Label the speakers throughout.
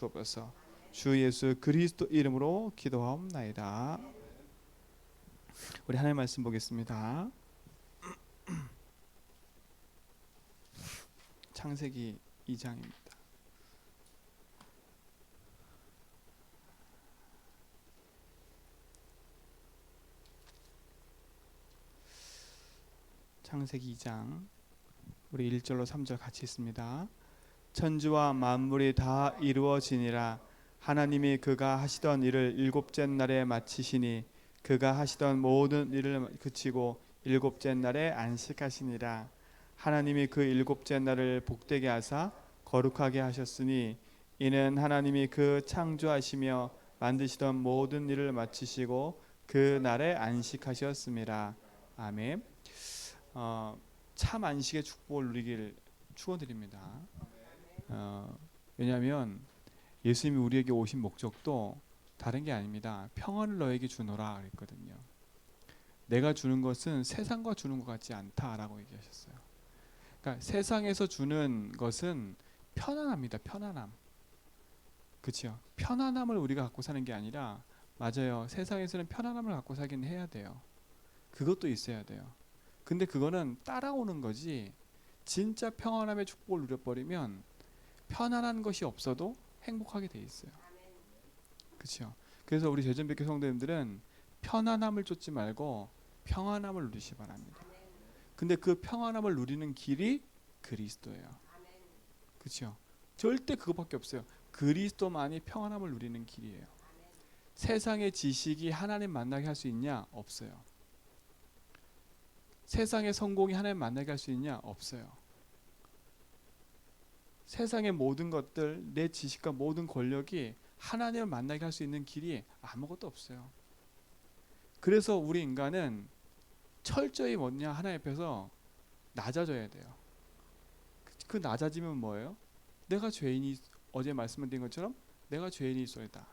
Speaker 1: 주옵소서. 주 예수 그리스도 이름으로 기도하옵나이다. 우리 하나님 말씀 보겠습니다. 창세기 2장입니다. 창세기 2장 우리 1절로 3절 같이 있습니다. 천지와 만물이 다 이루어지니라. 하나님이 그가 하시던 일을 일곱째 날에 마치시니 그가 하시던 모든 일을 그치고 일곱째 날에 안식하시니라. 하나님이 그 일곱째 날을 복되게 하사 거룩하게 하셨으니 이는 하나님이 그 창조하시며 만드시던 모든 일을 마치시고 그 날에 안식하셨습니다. 아멘. 참 안식의 축복을 누리길 축원드립니다. 왜냐하면 예수님이 우리에게 오신 목적도 다른 게 아닙니다. 평안을 너에게 주노라 그랬거든요. 내가 주는 것은 세상과 주는 것 같지 않다라고 얘기하셨어요. 그러니까 세상에서 주는 것은 편안합니다. 편안함. 그렇죠? 편안함을 우리가 갖고 사는 게 아니라, 맞아요. 세상에서는 편안함을 갖고 살긴 해야 돼요. 그것도 있어야 돼요. 근데 그거는 따라오는 거지, 진짜 평안함의 축복을 누려버리면 편안한 것이 없어도 행복하게 돼 있어요. 그렇죠? 그래서 우리 제전백교 성도님들은 편안함을 쫓지 말고 평안함을 누리시 바랍니다. 근데 그 평안함을 누리는 길이 그리스도예요. 그렇죠? 절대 그것밖에 없어요. 그리스도만이 평안함을 누리는 길이에요. 세상의 지식이 하나님 만나게 할 수 있냐? 없어요. 세상의 성공이 하나님 만나게 할 수 있냐? 없어요. 세상의 모든 것들, 내 지식과 모든 권력이 하나님을 만나게 할 수 있는 길이 아무것도 없어요. 그래서 우리 인간은 철저히 뭐냐, 하나님 앞에서 낮아져야 돼요. 그 낮아지면 뭐예요? 내가 죄인이, 어제 말씀드린 것처럼 내가 죄인이 있어이다.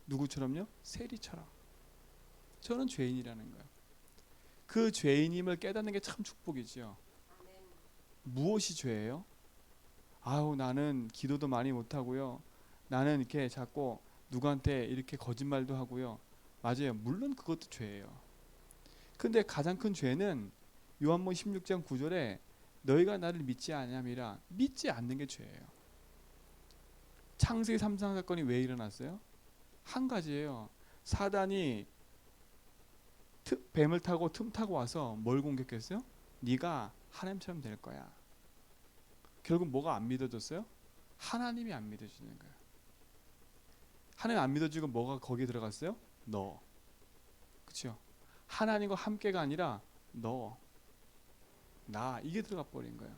Speaker 1: 누구처럼요? 세리처럼. 저는 죄인이라는 거예요. 그 죄인임을 깨닫는 게 참 축복이죠. 무엇이 죄예요? 아우, 나는 기도도 많이 못하고요, 나는 이렇게 자꾸 누구한테 이렇게 거짓말도 하고요. 맞아요. 물론 그것도 죄예요. 근데 가장 큰 죄는 요한복음 16장 9절에 너희가 나를 믿지 아니함이라, 믿지 않는 게 죄예요. 창세기 3장 사건이 왜 일어났어요? 한 가지예요. 사단이 뱀을 타고 틈 타고 와서 뭘 공격했어요? 네가 하나님처럼 될 거야. 결국 뭐가 안 믿어졌어요? 하나님이 안 믿어지는 거예요. 하나님 안 믿어지고 뭐가 거기에 들어갔어요? 너. 그렇죠? 하나님과 함께가 아니라 너, 나, 이게 들어가 버린 거예요.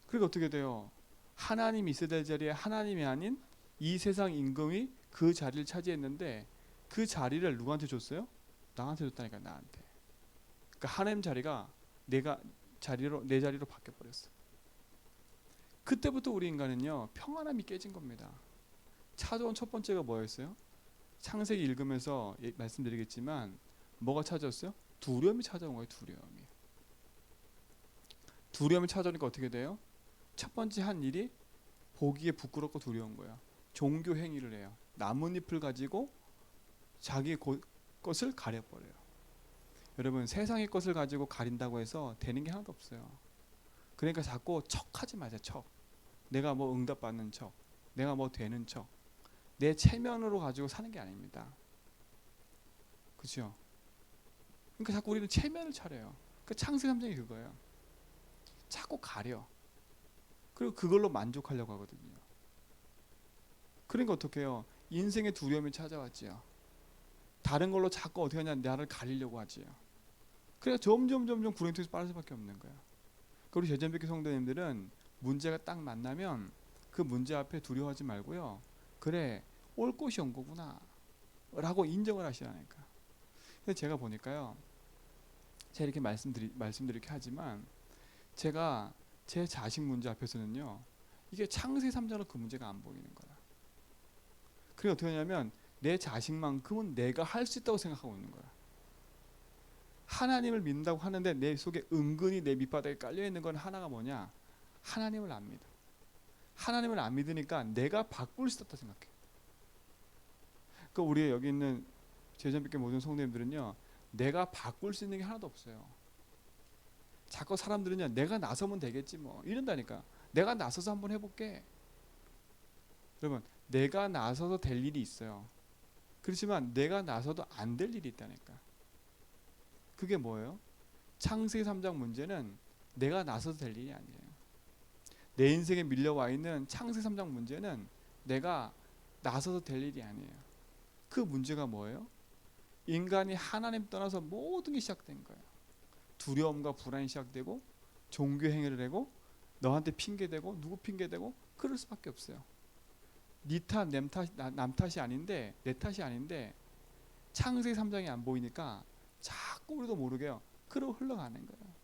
Speaker 1: 그리고 어떻게 돼요? 하나님이 있어야 될 자리에 하나님이 아닌 이 세상 임금이 그 자리를 차지했는데, 그 자리를 누구한테 줬어요? 나한테 줬다니까, 나한테. 그러니까 하나님 자리가 내 자리로 바뀌어 버렸어. 그때부터 우리 인간은요, 평안함이 깨진 겁니다. 찾아온 첫 번째가 뭐였어요? 창세기 읽으면서 말씀드리겠지만 뭐가 찾아왔어요? 두려움이 찾아온 거예요. 두려움이 찾아오니까 어떻게 돼요? 첫 번째 한 일이 보기에 부끄럽고 두려운 거예요. 종교 행위를 해요. 나뭇잎을 가지고 자기 것을 가려버려요. 여러분, 세상의 것을 가지고 가린다고 해서 되는 게 하나도 없어요. 그러니까 자꾸 척하지 마세요. 척. 내가 뭐 응답받는 척, 내가 뭐 되는 척, 내 체면으로 가지고 사는 게 아닙니다. 그렇죠? 그러니까 자꾸 우리는 체면을 차려요. 그 창세기 3장이 그거예요. 자꾸 가려. 그리고 그걸로 만족하려고 하거든요. 그러니까 어떻게 해요? 인생의 두려움이 찾아왔지요. 다른 걸로 자꾸 어떻게 하냐, 나를 가리려고 하지요. 그래서 점점 구렁텅이에서 빠질 수밖에 없는 거예요. 우리 제전백교 성도님들은 문제가 딱 만나면 그 문제 앞에 두려워하지 말고요, 그래, 올 곳이 온 거구나 라고 인정을 하시라니까. 근데 제가 보니까요, 제가 이렇게 말씀드리게 하지만 제가 제 자식 문제 앞에서는요, 이게 창세기 3장으로 그 문제가 안 보이는 거야. 그게 어떻게 하냐면 내 자식만큼은 내가 할 수 있다고 생각하고 있는 거야. 하나님을 믿는다고 하는데 내 속에 은근히 내 밑바닥에 깔려있는 건 하나가 뭐냐? 하나님을 안 믿어. 하나님을 안 믿으니까 내가 바꿀 수 없다 생각해. 그러니까 우리 여기 있는 제자님께 모든 성도님들은요, 내가 바꿀 수 있는 게 하나도 없어요. 자꾸 사람들은요, 내가 나서면 되겠지 뭐 이런다니까. 내가 나서서 한번 해볼게. 여러분, 내가 나서서 될 일이 있어요. 그렇지만 내가 나서도 안 될 일이 있다니까. 그게 뭐예요? 창세기 3장 문제는 내가 나서도 될 일이 아니에요. 내 인생에 밀려와 있는 창세기 3장 문제는 내가 나서도 될 일이 아니에요. 그 문제가 뭐예요? 인간이 하나님 떠나서 모든 게 시작된 거예요. 두려움과 불안이 시작되고, 종교 행위를 하고, 너한테 핑계대고, 누구 핑계대고, 그럴 수밖에 없어요. 네 탓, 남 탓이 아닌데, 내 탓이 아닌데, 창세기 3장이 안 보이니까 자꾸 우리도 모르게요, 그러고 흘러가는 거예요.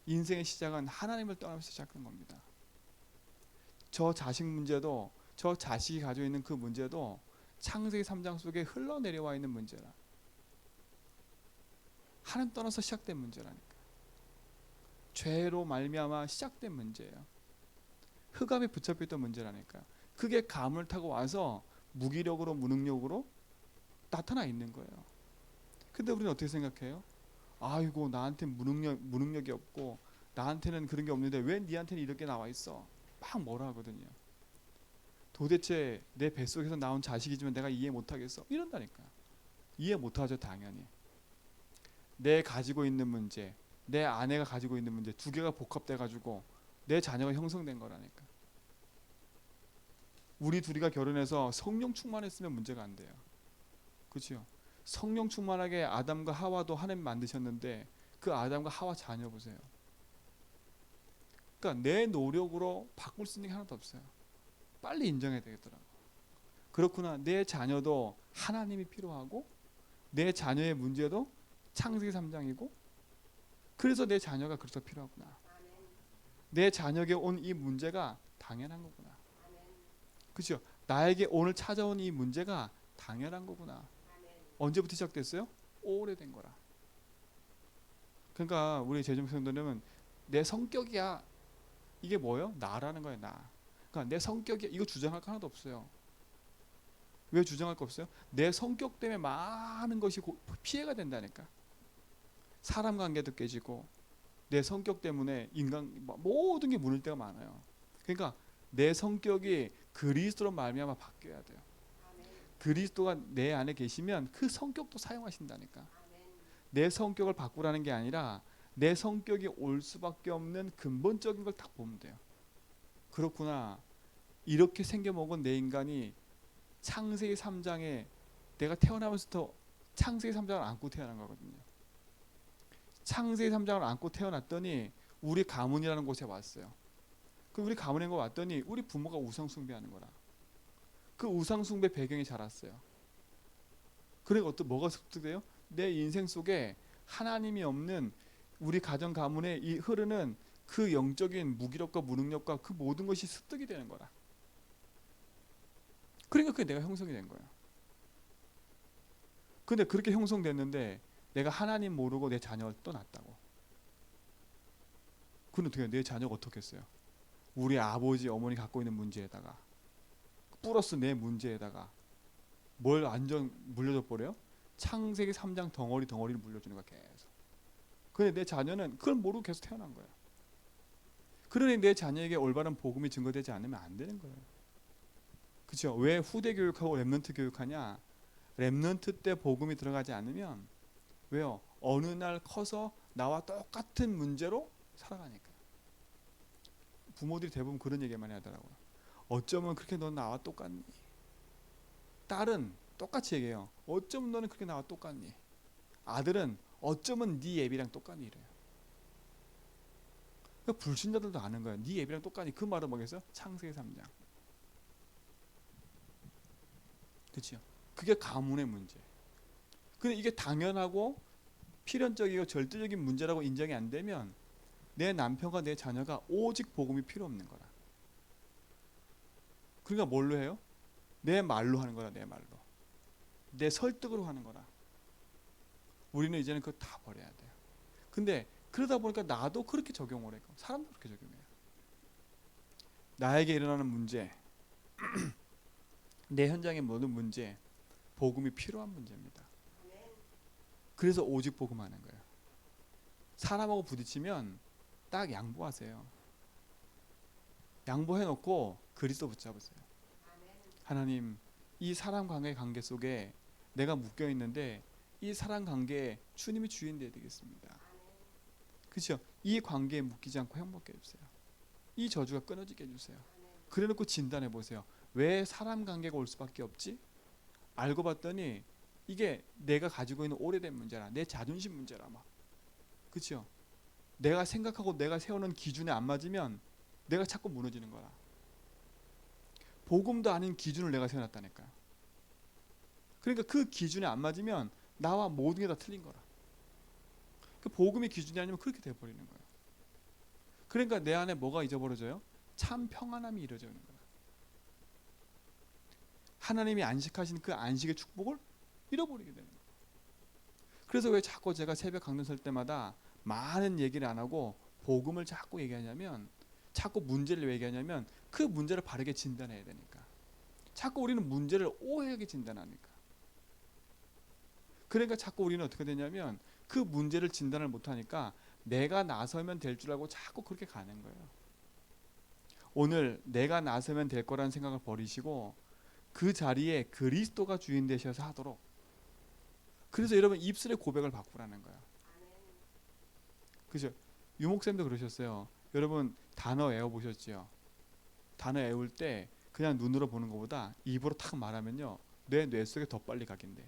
Speaker 1: 인생의 시작은 하나님을 떠나면서 시작한 겁니다. 저 자식 문제도, 저 자식이 가지고 있는 그 문제도 창세기 3장 속에 흘러내려와 있는 문제라. 하나님 떠나서 시작된 문제라니까. 죄로 말미암아 시작된 문제예요. 흑암에 붙잡혔던 문제라니까. 그게 가문을 타고 와서 무기력으로, 무능력으로 나타나 있는 거예요. 근데 우리는 어떻게 생각해요? 아이고, 나한테 무능력이 없고 나한테는 그런 게 없는데 왜 니한테는 이렇게 나와 있어? 막 뭐라 하거든요. 도대체 내 뱃속에서 나온 자식이지만 내가 이해 못하겠어? 이런다니까. 이해 못하죠, 당연히. 내 가지고 있는 문제, 내 아내가 가지고 있는 문제 두 개가 복합돼 가지고 내 자녀가 형성된 거라니까. 우리 둘이가 결혼해서 성령 충만했으면 문제가 안 돼요. 그렇죠? 성령 충만하게 아담과 하와도 하나님 만드셨는데 그 아담과 하와 자녀 보세요. 그러니까 내 노력으로 바꿀 수 있는 게 하나도 없어요. 빨리 인정해야 되겠더라고. 그렇구나. 내 자녀도 하나님이 필요하고 내 자녀의 문제도 창세기 3장이고 그래서 내 자녀가 그래서 필요하구나. 내 자녀에게 온 이 문제가 당연한 거구나. 그렇죠? 나에게 오늘 찾아온 이 문제가 당연한 거구나. 언제부터 시작됐어요? 오래된 거라. 그러니까 우리 제자님 성도님은 내 성격이야. 이게 뭐예요? 나라는 거예요. 나. 그러니까 내 성격이 이거 주장할 거 하나도 없어요. 왜 주장할 거 없어요? 내 성격 때문에 많은 것이 피해가 된다니까. 사람 관계도 깨지고 내 성격 때문에 인간 모든 게 무너질 때가 많아요. 그러니까 내 성격이 그리스도로 말미암아 바뀌어야 돼요. 그리스도가 내 안에 계시면 그 성격도 사용하신다니까. 내 성격을 바꾸라는 게 아니라 내 성격이 올 수밖에 없는 근본적인 걸 딱 보면 돼요. 그렇구나. 이렇게 생겨먹은 내 인간이 창세기 3장에 내가 태어나면서부터 창세기 3장을 안고 태어난 거거든요. 창세기 3장을 안고 태어났더니 우리 가문이라는 곳에 왔어요. 그 우리 가문에 왔더니 우리 부모가 우상 숭배하는 거라. 그 우상 숭배 배경이 자랐어요. 그러니까 뭐가 습득돼요? 내 인생 속에 하나님이 없는 우리 가정 가문에 이 흐르는 그 영적인 무기력과 무능력과 그 모든 것이 습득이 되는 거라. 그러니까 그게 내가 형성이 된 거예요. 근데 그렇게 형성됐는데 내가 하나님 모르고 내 자녀를 떠났다고. 그럼 어떻게 해요? 내 자녀가 어떻게 했어요? 우리 아버지 어머니 갖고 있는 문제에다가 플러스 내 문제에다가 뭘 완전 물려줘 버려요? 창세기 3장 덩어리를 물려주는 거야 계속. 근데 내 자녀는 그걸 모르고 계속 태어난 거예요. 그러니 내 자녀에게 올바른 복음이 증거되지 않으면 안 되는 거예요. 그렇죠? 왜 후대 교육하고 렘넌트 교육하냐? 렘넌트 때 복음이 들어가지 않으면 왜요? 어느 날 커서 나와 똑같은 문제로 살아가니까. 부모들이 대부분 그런 얘기 많이 하더라고요. 어쩌면 그렇게 넌 나와 똑같니? 딸은 똑같이 얘기해요. 어쩌면 너는 그렇게 나와 똑같니? 아들은 어쩌면 네 예비랑 똑같니? 이래요. 그러니까 불신자들도 아는 거예요. 네 예비랑 똑같니? 그 말은 뭐겠어요? 창세기 3장. 그렇죠? 그게 가문의 문제. 근데 이게 당연하고 필연적이고 절대적인 문제라고 인정이 안 되면 내 남편과 내 자녀가 오직 복음이 필요 없는 거라. 그러니까 뭘로 해요? 내 말로 하는 거라. 내 말로. 내 설득으로 하는 거라. 우리는 이제는 그거 다 버려야 돼요. 근데 그러다 보니까 나도 그렇게 적용을 해요. 사람도 그렇게 적용해요. 나에게 일어나는 문제, 내 현장의 모든 문제, 복음이 필요한 문제입니다. 그래서 오직 복음하는 거예요. 사람하고 부딪히면 딱 양보하세요. 양보해놓고 그리스도 붙잡으세요. 하나님, 이 사람 관계 속에 내가 묶여 있는데 이 사람 관계에 주님이 주인 되어야 되겠습니다. 그렇죠? 이 관계에 묶이지 않고 행복해 해주세요. 이 저주가 끊어지게 해주세요. 그래놓고 진단해 보세요. 왜 사람 관계가 올 수밖에 없지? 알고 봤더니 이게 내가 가지고 있는 오래된 문제라, 내 자존심 문제라 막. 그렇죠? 내가 생각하고 내가 세우는 기준에 안 맞으면 내가 자꾸 무너지는 거라. 복음도 아닌 기준을 내가 세워놨다니까요. 그러니까 그 기준에 안 맞으면 나와 모든 게 다 틀린 거라. 그 복음의 기준이 아니면 그렇게 돼버리는 거예요. 그러니까 내 안에 뭐가 잊어버려져요? 참 평안함이 이루어지는 거예요. 하나님이 안식하신 그 안식의 축복을 잃어버리게 되는 거예요. 그래서 왜 자꾸 제가 새벽 강론 설 때마다 많은 얘기를 안 하고 복음을 자꾸 얘기하냐면, 자꾸 문제를 왜 얘기하냐면 그 문제를 바르게 진단해야 되니까. 자꾸 우리는 문제를 오해하게 진단하니까. 그러니까 자꾸 우리는 어떻게 되냐면 그 문제를 진단을 못하니까 내가 나서면 될 줄 알고 자꾸 그렇게 가는 거예요. 오늘 내가 나서면 될 거라는 생각을 버리시고 그 자리에 그리스도가 주인 되셔서 하도록. 그래서 여러분 입술의 고백을 바꾸라는 거예요. 그죠? 유목쌤도 그러셨어요. 여러분 단어 외워보셨지요? 단어 외울 때 그냥 눈으로 보는 것보다 입으로 탁 말하면요, 뇌 속에 더 빨리 가긴대.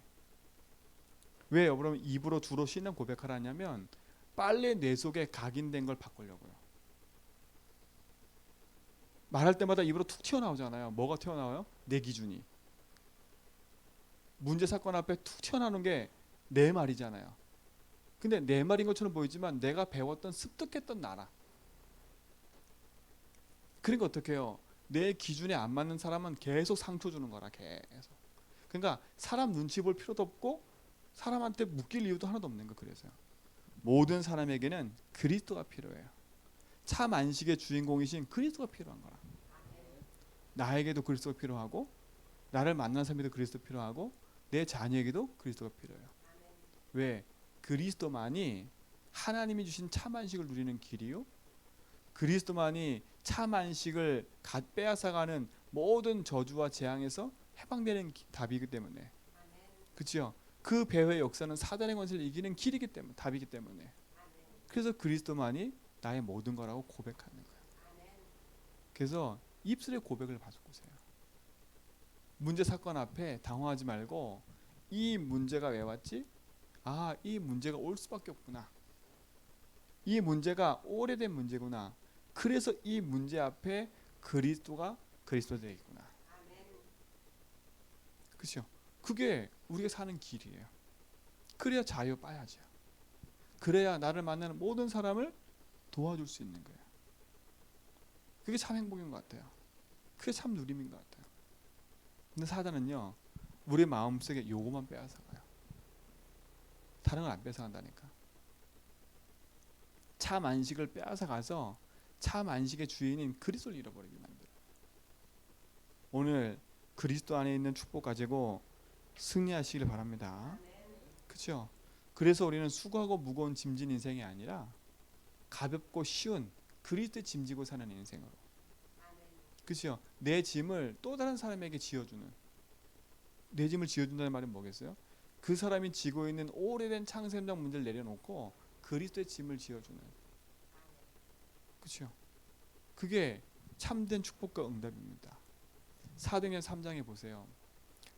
Speaker 1: 왜 여러분 입으로 주로 신앙 고백하라냐면 빨리 뇌 속에 각인된 걸 바꾸려고요. 말할 때마다 입으로 툭 튀어나오잖아요. 뭐가 튀어나와요? 내 기준이. 문제 사건 앞에 툭 튀어나오는 게 내 말이잖아요. 근데 내 말인 것처럼 보이지만 내가 배웠던 습득했던 나라. 그러니까 어떻게 해요? 내 기준에 안 맞는 사람은 계속 상처 주는 거라. 계속. 그러니까 사람 눈치 볼 필요도 없고 사람한테 묶일 이유도 하나도 없는 거. 그래서요. 모든 사람에게는 그리스도가 필요해요. 참 안식의 주인공이신 그리스도가 필요한 거라. 나에게도 그리스도가 필요하고 나를 만난 사람에게도 그리스도가 필요하고 내 자녀에게도 그리스도가 필요해요. 왜? 그리스도만이 하나님이 주신 참 안식을 누리는 길이요, 그리스도만이 참 안식을 빼앗아가는 모든 저주와 재앙에서 해방되는 답이기 때문에. 그렇죠? 그 배회의 역사는 사단의 권세를 이기는 길이기 때문에, 답이기 때문에. 그래서 그리스도만이 나의 모든 거라고 고백하는 거예요. 그래서 입술의 고백을 바꾸세요. 문제 사건 앞에 당황하지 말고 이 문제가 왜 왔지? 아, 이 문제가 올 수밖에 없구나. 이 문제가 오래된 문제구나. 그래서 이 문제 앞에 그리스도가 그리스도 되겠구나. 그렇죠? 그게 우리가 사는 길이에요. 그래야 자유 빠야죠. 그래야 나를 만나는 모든 사람을 도와줄 수 있는 거예요. 그게 참 행복인 것 같아요. 그게 참 누림인 것 같아요. 근데 사단은요, 우리 마음속에 요거만 빼앗아가요. 다른 걸 안 뺏어간다니까. 참 안식을 빼앗아가서 참 안식의 주인인 그리스도를 잃어버리게 만들어요. 오늘 그리스도 안에 있는 축복 가지고 승리하시길 바랍니다. 그렇죠? 그래서 우리는 수고하고 무거운 짐진 인생이 아니라 가볍고 쉬운 그리스도의 짐 지고 사는 인생으로. 그렇죠? 내 짐을 또 다른 사람에게 지어주는, 내 짐을 지어준다는 말은 뭐겠어요? 그 사람이 지고 있는 오래된 창세적 문제를 내려놓고 그리스도의 짐을 지어주는. 그렇죠? 그게 참된 축복과 응답입니다. 사도행전 3장에 보세요.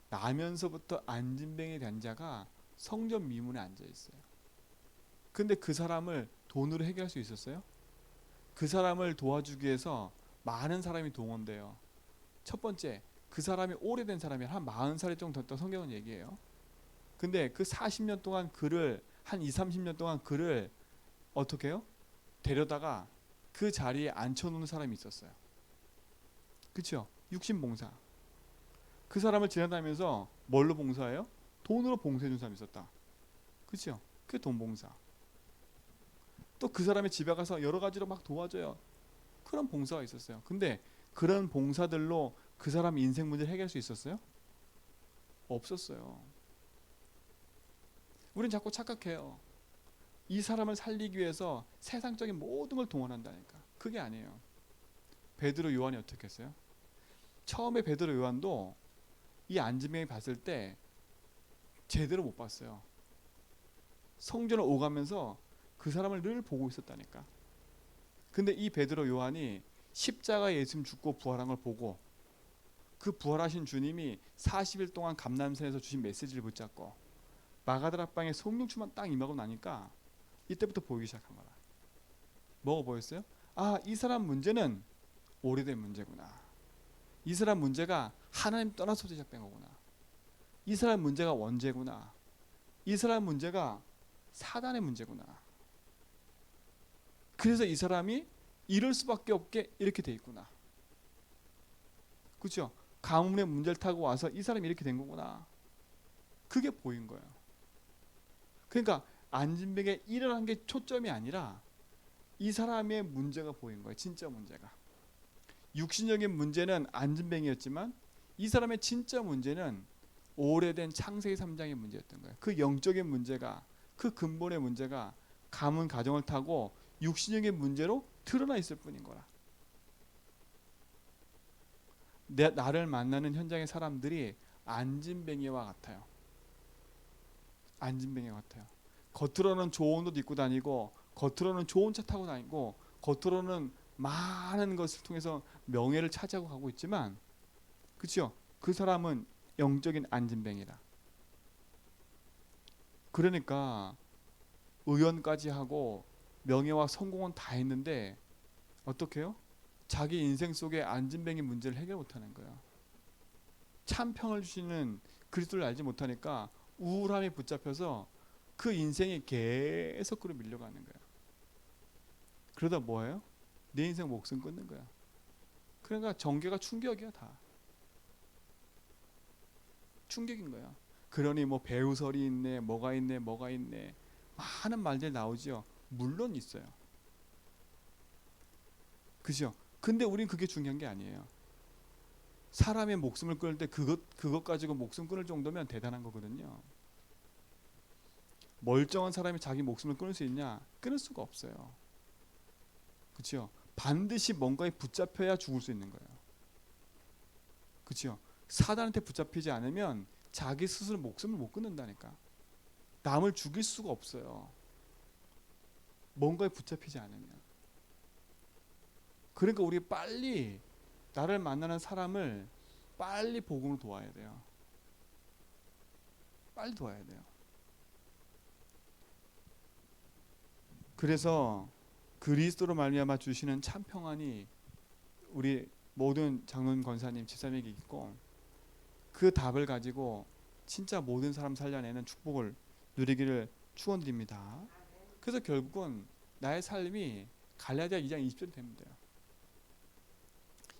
Speaker 1: 나면서부터 안진병이 된 자가 성전 미문에 앉아 있어요. 근데 그 사람을 돈으로 해결할 수 있었어요? 그 사람을 도와주기 위해서 많은 사람이 동원돼요. 첫 번째, 그 사람이 오래된 사람이 한 40살이 정도 됐다고 성경은 얘기해요. 근데 그 40년 동안 그를, 한 20, 30년 동안 그를 어떻게 해요? 데려다가 그 자리에 앉혀놓는 사람이 있었어요. 그렇죠? 육신봉사. 그 사람을 지나다니면서 뭘로 봉사해요? 돈으로 봉사해준 사람이 있었다. 그렇죠? 그게 돈봉사. 또 그 사람의 집에 가서 여러 가지로 막 도와줘요. 그런 봉사가 있었어요. 근데 그런 봉사들로 그 사람 인생 문제를 해결할 수 있었어요? 없었어요. 우린 자꾸 착각해요. 이 사람을 살리기 위해서 세상적인 모든 걸 동원한다니까. 그게 아니에요. 베드로 요한이 어떻게 했어요? 처음에 베드로 요한도 이 안진뱅이 봤을 때 제대로 못 봤어요. 성전을 오가면서 그 사람을 늘 보고 있었다니까. 근데 이 베드로 요한이 십자가 예수님 죽고 부활한 걸 보고 그 부활하신 주님이 40일 동안 감람산에서 주신 메시지를 붙잡고 마가다라 방에 성령충만 딱 임하고 나니까 이때부터 보이기 시작한 거라. 뭐가 보였어요? 아, 이 사람 문제는 오래된 문제구나. 이 사람 문제가 하나님 떠나서 시작된 거구나. 이 사람 문제가 원죄구나. 이 사람 문제가 사단의 문제구나. 그래서 이 사람이 이럴 수밖에 없게 이렇게 돼 있구나. 그렇죠? 가뭄의 문제를 타고 와서 이 사람이 이렇게 된 거구나. 그게 보인 거예요. 그러니까 안진뱅이가 일어난 게 초점이 아니라 이 사람의 문제가 보인 거예요. 진짜 문제가. 육신적인 문제는 안진뱅이였지만 이 사람의 진짜 문제는 오래된 창세기 3장의 문제였던 거예요. 그 영적인 문제가, 그 근본의 문제가 가문 가정을 타고 육신적인 문제로 드러나 있을 뿐인 거라. 나를 만나는 현장의 사람들이 안진뱅이와 같아요. 안진뱅이와 같아요. 겉으로는 좋은 옷 입고 다니고 겉으로는 좋은 차 타고 다니고 겉으로는 많은 것을 통해서 명예를 차지하고 가고 있지만, 그렇죠? 그 사람은 영적인 안진뱅이라. 그러니까 의원까지 하고 명예와 성공은 다 했는데 어떻게 해요? 자기 인생 속에 안진뱅이 문제를 해결 못하는 거예요. 참 평을 주시는 그리스도를 알지 못하니까 우울함에 붙잡혀서 그 인생이 계속 그로 밀려가는 거예요. 그러다 뭐예요? 내 인생 목숨 끊는 거야. 그러니까 전개가 충격이야. 다 충격인 거야. 그러니 뭐 배우설이 있네, 뭐가 있네, 뭐가 있네, 많은 말들 나오죠. 물론 있어요. 그죠? 근데 우린 그게 중요한 게 아니에요. 사람의 목숨을 끊을 때 그것 가지고 목숨 끊을 정도면 대단한 거거든요. 멀쩡한 사람이 자기 목숨을 끊을 수 있냐? 끊을 수가 없어요. 그렇죠? 반드시 뭔가에 붙잡혀야 죽을 수 있는 거예요. 그렇죠? 사단한테 붙잡히지 않으면 자기 스스로 목숨을 못 끊는다니까. 남을 죽일 수가 없어요. 뭔가에 붙잡히지 않으면. 그러니까 우리 빨리 나를 만나는 사람을 빨리 복음으로 도와야 돼요. 빨리 도와야 돼요. 그래서 그리스도로 말미암아 주시는 참 평안이 우리 모든 장로님, 권사님, 집사님에게 있고, 그 답을 가지고 진짜 모든 사람 살려내는 축복을 누리기를 축원드립니다. 그래서 결국은 나의 삶이 갈라디아 2장 20절이 되면 돼요.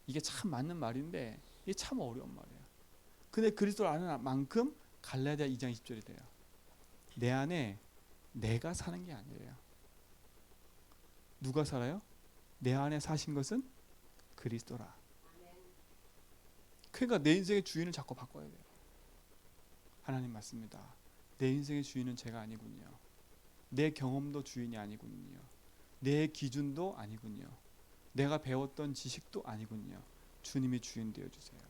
Speaker 1: 이게 참 맞는 말인데 이게 참 어려운 말이에요. 근데 그리스도를 아는 만큼 갈라디아 2장 20절이 돼요. 내 안에 내가 사는 게 아니에요. 누가 살아요? 내 안에 사신 것은 그리스도라. 그러니까 내 인생의 주인을 자꾸 바꿔야 돼요. 하나님 맞습니다. 내 인생의 주인은 제가 아니군요. 내 경험도 주인이 아니군요. 내 기준도 아니군요. 내가 배웠던 지식도 아니군요. 주님이 주인 되어주세요.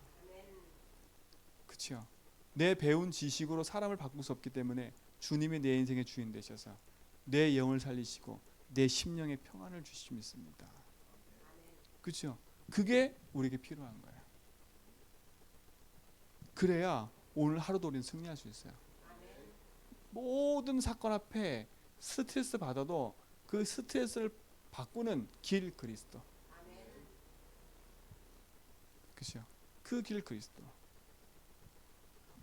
Speaker 1: 그렇죠? 내 배운 지식으로 사람을 바꿀 수 없기 때문에 주님이 내 인생의 주인 되셔서 내 영을 살리시고 내 심령의 평안을 주시기 믿습니다. 그렇죠? 그게 우리에게 필요한 거예요. 그래야 오늘 하루도 우리는 승리할 수 있어요. 모든 사건 앞에 스트레스 받아도 그 스트레스를 바꾸는 길 그리스도. 그렇죠? 그 길 그리스도.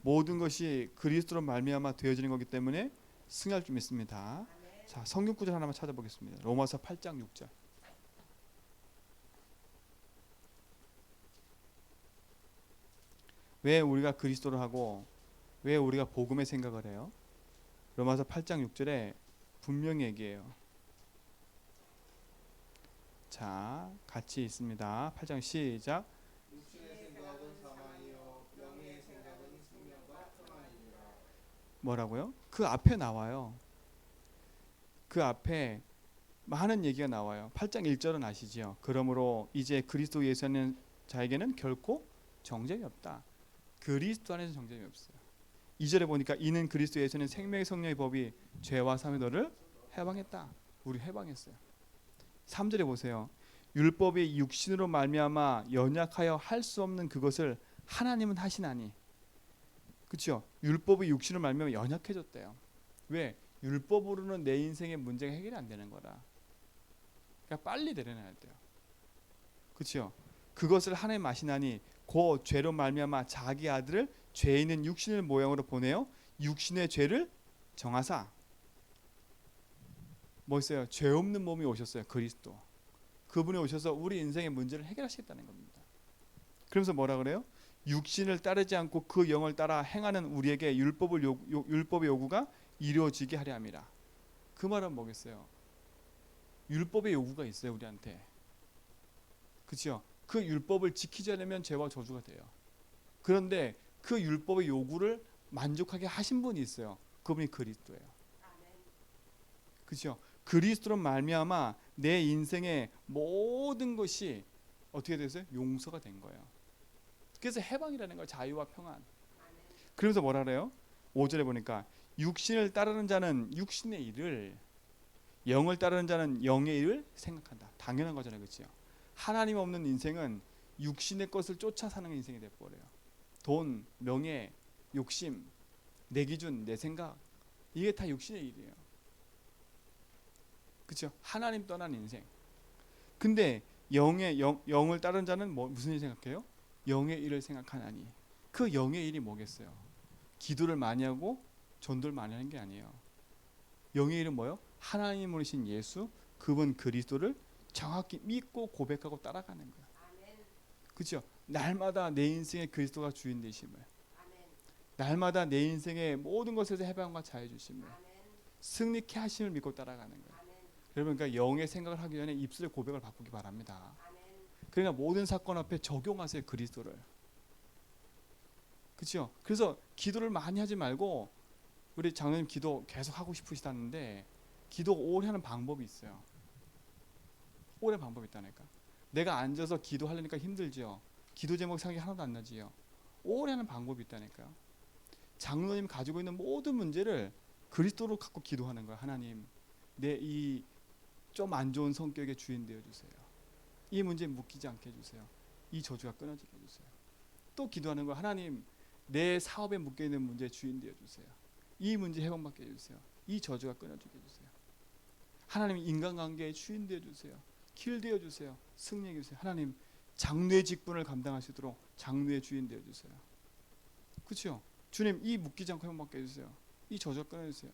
Speaker 1: 모든 것이 그리스도로 말미암아 되어지는 거기 때문에 승리할 줄 믿습니다. 자, 성경 구절 하나만 찾아보겠습니다. 로마서 8장 6절. 왜 우리가 그리스도를 하고 왜 우리가 복음의 생각을 해요? 로마서 8장 6절에 분명히 얘기해요. 자, 같이 있습니다. 8장 시작. 뭐라고요? 그 앞에 나와요. 그 앞에 많은 얘기가 나와요. 8장 1절은 아시죠? 그러므로 이제 그리스도 예수 안에 자에게는 결코 정죄이 없다. 그리스도 안에서 정죄이 없어요. 2절에 보니까 이는 그리스도 예수는 생명의 성령의 법이 죄와 사함의 너를 해방했다. 우리 해방했어요. 3절에 보세요. 율법이 육신으로 말미암아 연약하여 할 수 없는 그것을 하나님은 하시나니. 그렇죠? 율법이 육신으로 말미암아 연약해졌대요. 왜? 율법으로는 내 인생의 문제가 해결이 안 되는 거라. 그러니까 빨리 내려놔야 돼요. 그렇죠? 그것을 하나님 하시나니 그 죄로 말미암아 자기 아들을 죄 있는 육신의 모양으로 보내어 육신의 죄를 정하사. 뭐 있어요? 죄 없는 몸이 오셨어요. 그리스도. 그분이 오셔서 우리 인생의 문제를 해결하시겠다는 겁니다. 그러면서 뭐라 그래요? 육신을 따르지 않고 그 영을 따라 행하는 우리에게 율법의 요구가 이루어지게 하려 함이라. 그 말은 뭐겠어요? 율법의 요구가 있어요, 우리한테. 그렇죠? 그 율법을 지키지 않으면 죄와 저주가 돼요. 그런데 그 율법의 요구를 만족하게 하신 분이 있어요. 그분이 그리스도예요. 그렇죠? 그리스도로 말미암아 내 인생의 모든 것이 어떻게 됐어요? 용서가 된 거예요. 그래서 해방이라는 걸 자유와 평안. 그러면서 뭐라 그래요? 5절에 보니까 육신을 따르는 자는 육신의 일을, 영을 따르는 자는 영의 일을 생각한다. 당연한 거잖아요, 그렇죠? 하나님 없는 인생은 육신의 것을 쫓아 사는 인생이 돼버려요. 돈, 명예, 욕심, 내 기준, 내 생각, 이게 다 육신의 일이에요. 그렇죠? 하나님 떠난 인생. 근데 영을 따르는 자는 무슨 일 생각해요? 영의 일을 생각하나니. 그 영의 일이 뭐겠어요? 기도를 많이 하고 전도를 많이 하는 게 아니에요. 영의 일은 뭐예요? 하나님으로 신 예수, 그분 그리스도를 정확히 믿고 고백하고 따라가는 거예요. 그렇죠? 날마다 내 인생의 그리스도가 주인 되심을, 날마다 내 인생의 모든 것에서 해방과 자유 주심을, 승리케 하심을 믿고 따라가는 거예요. 그러니까 영의 생각을 하기 전에 입술의 고백을 바꾸기 바랍니다. 그러니까 모든 사건 앞에 적용하세요, 그리스도를. 그렇죠? 그래서 기도를 많이 하지 말고, 우리 장로님 기도 계속 하고 싶으시다는데 기도 오래 하는 방법이 있어요. 오래 방법이 있다니까. 내가 앉아서 기도하려니까 힘들지요. 기도 제목 생각이 하나도 안 나지요. 오래 하는 방법이 있다니까요. 장로님 가지고 있는 모든 문제를 그리스도로 갖고 기도하는 거예요. 하나님, 내 이 좀 안 좋은 성격의 주인 되어 주세요. 이 문제에 묶이지 않게 해주세요. 이 저주가 끊어지게 해주세요. 또 기도하는 거, 하나님 내 사업에 묶여있는 문제의 주인 되어주세요. 이 문제 해방받게 해주세요. 이 저주가 끊어지게 해주세요. 하나님 인간관계의 주인 되어주세요. 길 되어주세요. 승리해 주세요. 하나님 장로의 직분을 감당하시도록 장로의 주인 되어주세요. 그렇죠? 주님 이 묶이지 않고 해방받게 해주세요. 이 저주가 끊어주세요.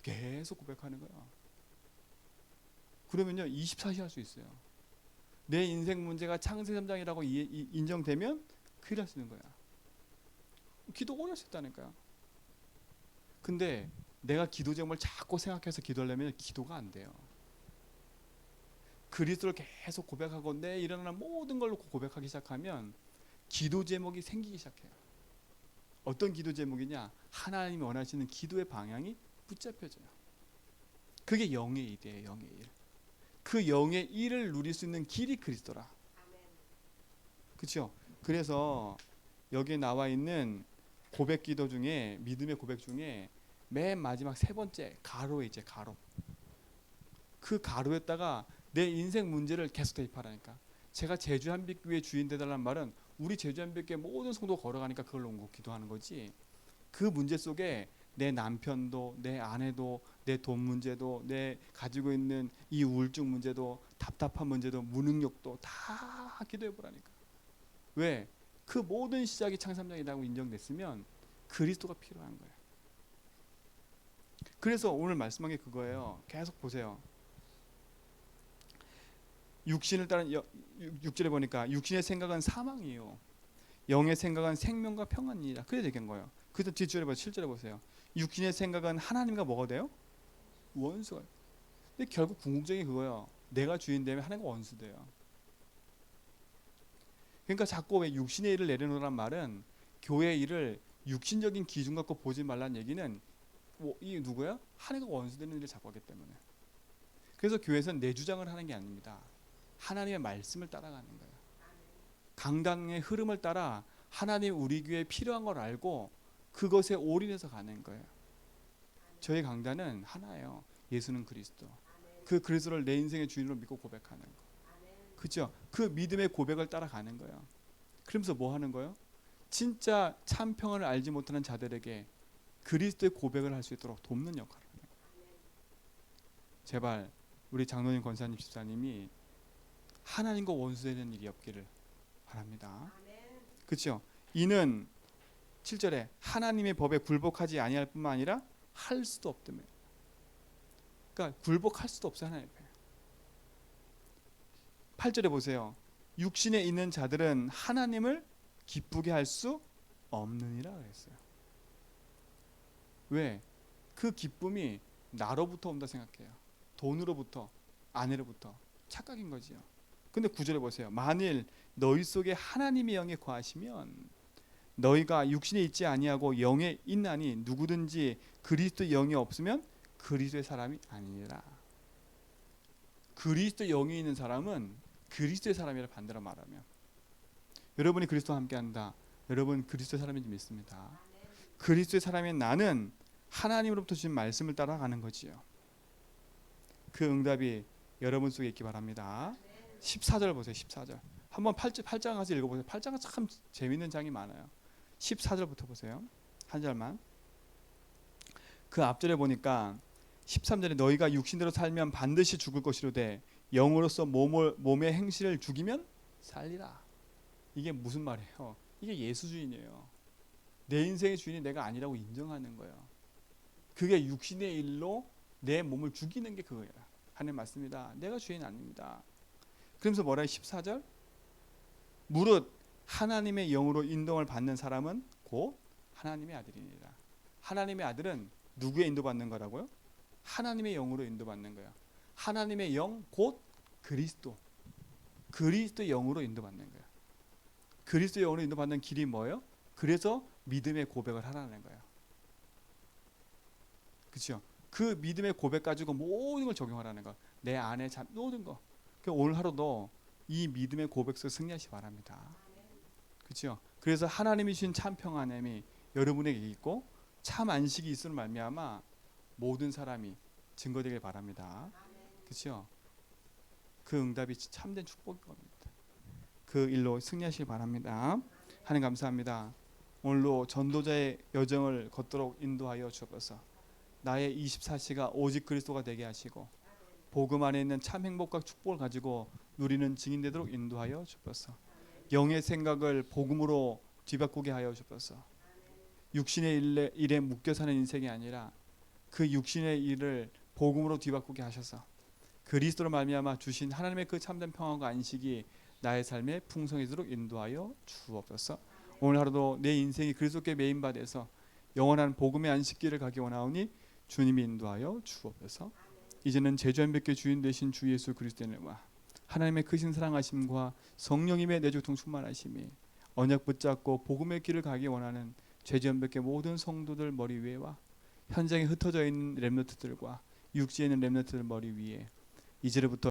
Speaker 1: 계속 고백하는 거야. 그러면요 24시 할 수 있어요. 내 인생 문제가 창세기 3장이라고 인정되면 큰일 날 수 있는 거야. 기도 오래 할 수 있다니까요. 근데 내가 기도 제목을 자꾸 생각해서 기도하려면 기도가 안 돼요. 그리스도를 계속 고백하고 내 일어나는 모든 걸로 고백하기 시작하면 기도 제목이 생기기 시작해요. 어떤 기도 제목이냐? 하나님이 원하시는 기도의 방향이 붙잡혀져요. 그게 영의 일이에요. 영의 일. 그 영의 일을 누릴 수 있는 길이 그리스도라. 그렇죠? 그래서 여기에 나와 있는 고백 기도 중에, 믿음의 고백 중에 맨 마지막 세 번째 가로에 이제 가로. 그 가로에다가 내 인생 문제를 계속 대입하라니까. 제가 제주 한빛교회 주인 되달라는 말은 우리 제주 한빛교회 모든 성도 걸어가니까 그걸 놓고 기도하는 거지. 그 문제 속에 내 남편도, 내 아내도, 내 돈 문제도, 내 가지고 있는 이 우울증 문제도, 답답한 문제도, 무능력도 다 기도해 보라니까. 왜? 그 모든 시작이 창삼장이라고 인정됐으면 그리스도가 필요한 거예요. 그래서 오늘 말씀한 게 그거예요. 계속 보세요. 육신을 따른 6절에 보니까 육신의 생각은 사망이에요. 영의 생각은 생명과 평안이라. 그래 얘기한 거예요. 그래서 뒷줄에 보세요. 7절에 보세요. 육신의 생각은 하나님과 뭐가 돼요? 원수가. 근데 결국 궁극적인 그거예요. 내가 주인 되면 하나님과 원수 돼요. 그러니까 자꾸 왜 육신의 일을 내려놓으란 말은 교회 일을 육신적인 기준 갖고 보지 말라는 얘기는 이 누구야? 하나님과 원수되는 일을 자꾸 하기 때문에. 그래서 교회에서는 내 주장을 하는 게 아닙니다. 하나님의 말씀을 따라가는 거예요. 강당의 흐름을 따라 하나님 우리 교회에 필요한 걸 알고 그것에 올인해서 가는 거예요. 저희 강단은 하나예요. 예수는 그리스도. 그 그리스도를 내 인생의 주인으로 믿고 고백하는 거. 그죠? 그 믿음의 고백을 따라가는 거예요. 그러면서 뭐 하는 거예요? 진짜 참 평안을 알지 못하는 자들에게 그리스도의 고백을 할 수 있도록 돕는 역할을 하는 거예요. 제발 우리 장로님, 권사님, 집사님이 하나님과 원수되는 일이 없기를 바랍니다. 그렇죠? 이는 7절에 하나님의 법에 굴복하지 아니할 뿐만 아니라 할 수도 없다며. 그러니까 굴복할 수도 없어요. 하나님 앞에. 8절에 보세요. 육신에 있는 자들은 하나님을 기쁘게 할 수 없느니라 그랬어요. 왜? 그 기쁨이 나로부터 온다 생각해요. 돈으로부터, 아내로부터. 착각인 거지요. 근데 9절에 보세요. 만일 너희 속에 하나님의 영이 거하시면 너희가 육신에 있지 아니하고 영에 있나니 누구든지 그리스도 영이 없으면 그리스도의 사람이 아니니라. 그리스도 영이 있는 사람은 그리스도의 사람이라 반대로 말하면, 여러분이 그리스도와 함께한다. 여러분 그리스도의 사람인지 믿습니다. 그리스도의 사람인 나는 하나님으로부터 주신 말씀을 따라가는 거지요. 그 응답이 여러분 속에 있기 바랍니다. 14절 보세요. 14절. 한번 8장 가서 읽어보세요. 8장은 참 재밌는 장이 많아요. 14절부터 보세요. 한 절만. 그 앞절에 보니까 13절에 너희가 육신대로 살면 반드시 죽을 것이로되 영으로서 몸의 행실을 죽이면 살리라. 이게 무슨 말이에요? 이게 예수 주인이에요. 내 인생의 주인이 내가 아니라고 인정하는 거예요. 그게 육신의 일로 내 몸을 죽이는 게 그거예요. 하나님 말씀입니다. 내가 주인 아닙니다. 그러면서 뭐라 14절? 무릇 하나님의 영으로 인도를 받는 사람은 곧 하나님의 아들이니라. 하나님의 아들은 누구의 인도받는 거라고요? 하나님의 영으로 인도받는 거예요. 하나님의 영 곧 그리스도. 그리스도의 영으로 인도받는 거예요. 그리스도의 영으로 인도받는 길이 뭐예요? 그래서 믿음의 고백을 하라는 거예요. 그렇죠? 그 믿음의 고백 가지고 모든 걸 적용하라는 거. 내 안에 모든 거. 오늘 하루도 이 믿음의 고백서 승리하시 바랍니다. 그렇죠? 그래서 하나님이 주신 참 평안함이 여러분에게 있고 참 안식이 있음을 말미암아 모든 사람이 증거되길 바랍니다. 그렇죠? 그 응답이 참된 축복인 겁니다. 그 일로 승리하시길 바랍니다. 하나님 감사합니다. 오늘로 전도자의 여정을 걷도록 인도하여 주옵소서. 나의 24시가 오직 그리스도가 되게 하시고 복음 안에 있는 참 행복과 축복을 가지고 누리는 증인되도록 인도하여 주옵소서. 영의 생각을 복음으로 뒤바꾸게 하여 주옵소서. 육신의 일에 묶여 사는 인생이 아니라 그 육신의 일을 복음으로 뒤바꾸게 하셔서 그리스도로 말미암아 주신 하나님의 그 참된 평안과 안식이 나의 삶에 풍성해지도록 인도하여 주옵소서. 오늘 하루도 내 인생이 그리스도께 메인받아서 영원한 복음의 안식기를 가기 원하오니 주님이 인도하여 주옵소서. 이제는 제주한백교 주인 되신 주 예수 그리스도의 은혜와 하나님의 크신 사랑하심과 성령님의 내주통 충만하심이 언약 붙잡고 복음의 길을 가기 원하는 제주한백교 모든 성도들 머리 위에와 현장에 흩어져 있는 렘너트들과 육지에 있는 렘너트들 머리 위에 이제부터